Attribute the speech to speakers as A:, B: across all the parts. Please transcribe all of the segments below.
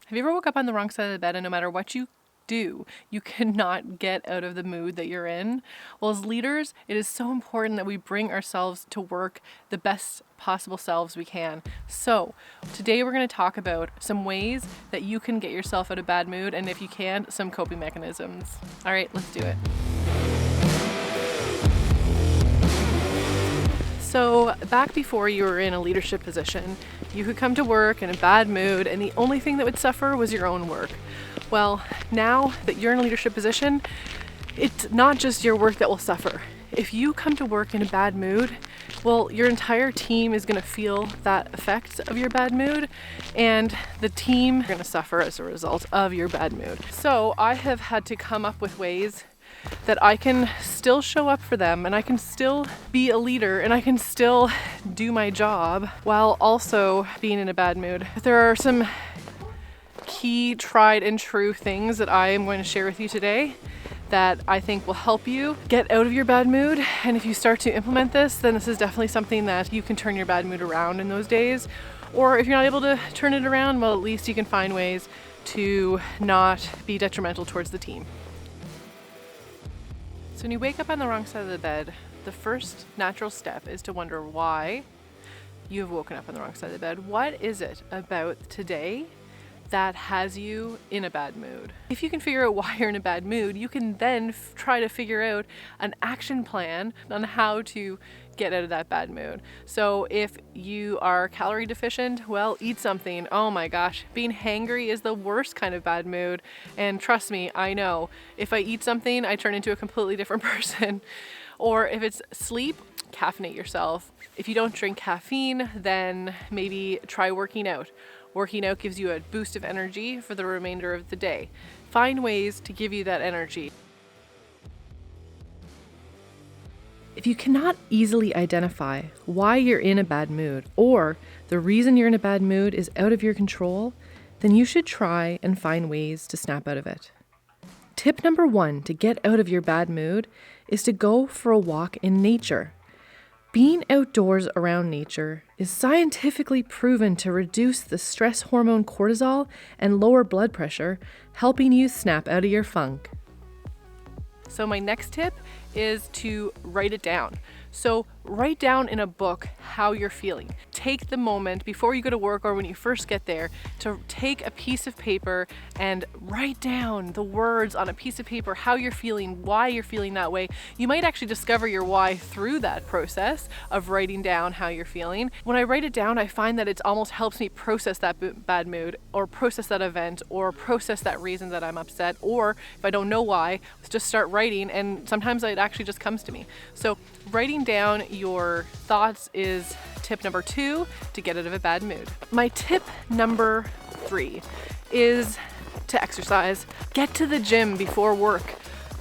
A: Have you ever woke up on the wrong side of the bed and no matter what you do, you cannot get out of the mood that you're in? Well, as leaders, it is so important that we bring ourselves to work the best possible selves we can. So today we're going to talk about some ways that you can get yourself out of bad mood, and if you can, some coping mechanisms. All right, let's do it. So back before you were in a leadership position, you could come to work in a bad mood and the only thing that would suffer was your own work. Well, now that you're in a leadership position, it's not just your work that will suffer. If you come to work in a bad mood, well, your entire team is going to feel that effect of your bad mood, and the team is going to suffer as a result of your bad mood. So I have had to come up with ways that I can still show up for them and I can still be a leader and I can still do my job while also being in a bad mood. There are some key tried and true things that I am going to share with you today that I think will help you get out of your bad mood. And if you start to implement this, then this is definitely something that you can turn your bad mood around in those days. Or if you're not able to turn it around, well, at least you can find ways to not be detrimental towards the team. So when you wake up on the wrong side of the bed, the first natural step is to wonder why you have woken up on the wrong side of the bed. What is it about today that has you in a bad mood? If you can figure out why you're in a bad mood, you can then try to figure out an action plan on how to get out of that bad mood. So if you are calorie deficient, well, eat something. Oh my gosh, being hangry is the worst kind of bad mood. And trust me, I know, if I eat something, I turn into a completely different person. Or if it's sleep, caffeinate yourself. If you don't drink caffeine, then maybe try working out. Working out gives you a boost of energy for the remainder of the day. Find ways to give you that energy. If you cannot easily identify why you're in a bad mood or the reason you're in a bad mood is out of your control, then you should try and find ways to snap out of it. Tip number 1 to get out of your bad mood is to go for a walk in nature. Being outdoors around nature is scientifically proven to reduce the stress hormone cortisol and lower blood pressure, helping you snap out of your funk. So my next tip is to write it down. So write down in a book how you're feeling. Take the moment before you go to work or when you first get there to take a piece of paper and write down the words on a piece of paper, how you're feeling, why you're feeling that way. You might actually discover your why through that process of writing down how you're feeling. When I write it down, I find that it almost helps me process that bad mood or process that event or process that reason that I'm upset. Or if I don't know why, just start writing and sometimes it actually just comes to me. So writing down your thoughts is tip number 2 to get out of a bad mood. My tip number 3 is to exercise. Get to the gym before work.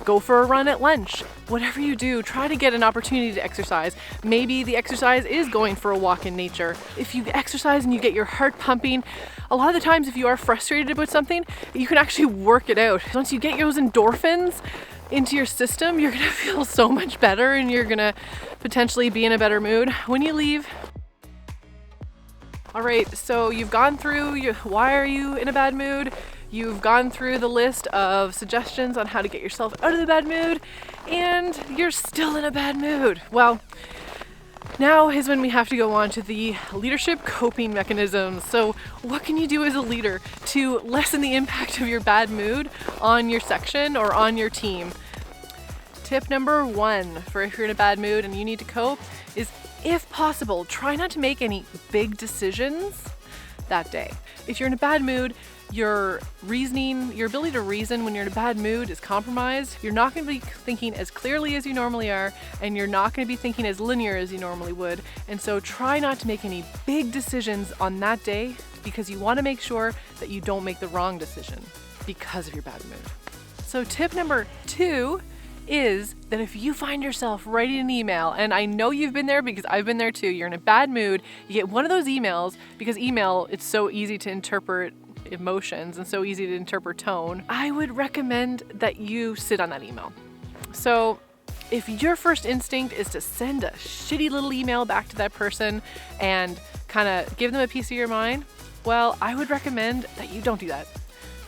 A: Go for a run at lunch. Whatever you do, try to get an opportunity to exercise. Maybe the exercise is going for a walk in nature. If you exercise and you get your heart pumping, a lot of the times if you are frustrated about something, you can actually work it out. Once you get those endorphins into your system, you're gonna feel so much better and you're gonna potentially be in a better mood when you leave. All right, so you've gone through why are you in a bad mood? You've gone through the list of suggestions on how to get yourself out of the bad mood, and you're still in a bad mood. Well, now is when we have to go on to the leadership coping mechanisms. So what can you do as a leader to lessen the impact of your bad mood on your section or on your team? Tip number 1 for if you're in a bad mood and you need to cope is, if possible, try not to make any big decisions that day. If you're in a bad mood, your ability to reason when you're in a bad mood is compromised. You're not going to be thinking as clearly as you normally are, and you're not going to be thinking as linear as you normally would. And so try not to make any big decisions on that day because you want to make sure that you don't make the wrong decision because of your bad mood. So tip number 2 is that if you find yourself writing an email, and I know you've been there because I've been there too, you're in a bad mood, you get one of those emails, because email, it's so easy to interpret emotions and so easy to interpret tone, I would recommend that you sit on that email. So if your first instinct is to send a shitty little email back to that person and kind of give them a piece of your mind, well, I would recommend that you don't do that.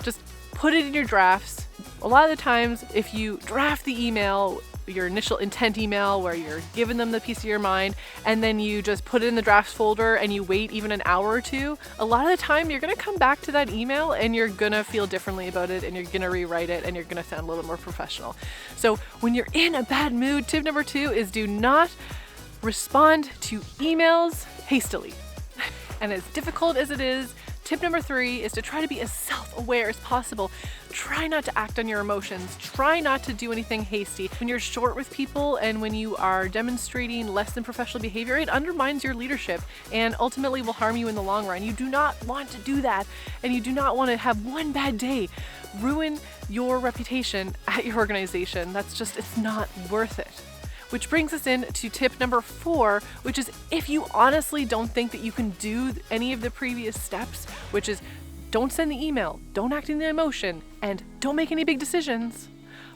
A: Just put it in your drafts. A lot of the times, if you draft the email, your initial intent email where you're giving them the piece of your mind, and then you just put it in the drafts folder and you wait even an hour or two, a lot of the time you're gonna come back to that email and you're gonna feel differently about it, and you're gonna rewrite it, and you're gonna sound a little bit more professional. So when you're in a bad mood, tip number 2 is do not respond to emails hastily. And as difficult as it is, tip number 3 is to try to be as self-aware as possible. Try not to act on your emotions. Try not to do anything hasty. When you're short with people and when you are demonstrating less than professional behavior, it undermines your leadership and ultimately will harm you in the long run. You do not want to do that, and you do not want to have one bad day ruin your reputation at your organization. It's not worth it. Which brings us into tip number 4, which is if you honestly don't think that you can do any of the previous steps, which is don't send the email, don't act in the emotion, and don't make any big decisions,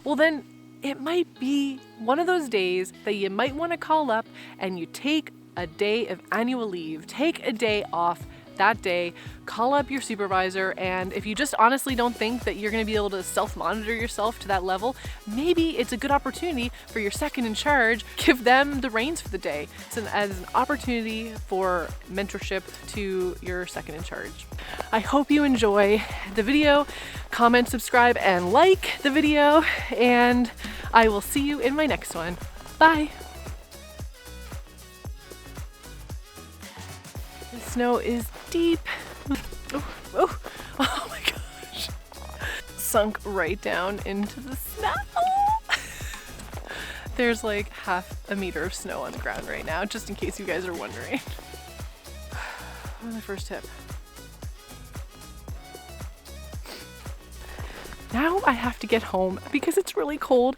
A: well then it might be one of those days that you might want to call up and you take a day of annual leave, take a day off that day, call up your supervisor, and if you just honestly don't think that you're going to be able to self-monitor yourself to that level, maybe it's a good opportunity for your second in charge, give them the reins for the day. As an opportunity for mentorship to your second in charge. I hope you enjoy the video. Comment, subscribe, and like the video, and I will see you in my next one. Bye! The snow is deep. Oh my gosh. Sunk right down into the snow. There's like half a meter of snow on the ground right now, just in case you guys are wondering. My first tip. Now I have to get home because it's really cold.